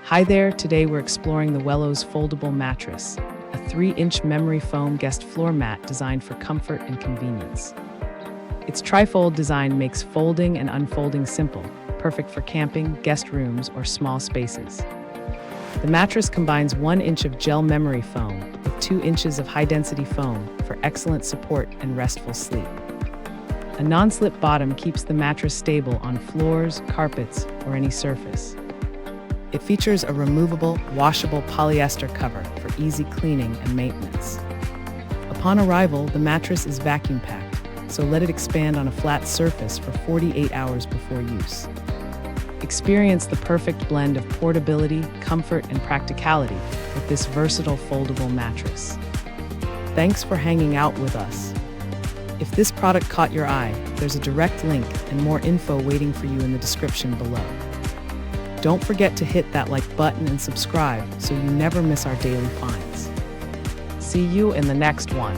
Hi there, today we're exploring the Wellos Foldable Mattress, a 3-inch memory foam guest floor mat designed for comfort and convenience. Its tri-fold design makes folding and unfolding simple, perfect for camping, guest rooms, or small spaces. The mattress combines 1 inch of gel memory foam with 2 inches of high-density foam for excellent support and restful sleep. A non-slip bottom keeps the mattress stable on floors, carpets, or any surface. It features a removable, washable polyester cover for easy cleaning and maintenance. Upon arrival, the mattress is vacuum packed, so let it expand on a flat surface for 48 hours before use. Experience the perfect blend of portability, comfort, and practicality with this versatile foldable mattress. Thanks for hanging out with us. If this product caught your eye, there's a direct link and more info waiting for you in the description below. Don't forget to hit that like button and subscribe so you never miss our daily finds. See you in the next one.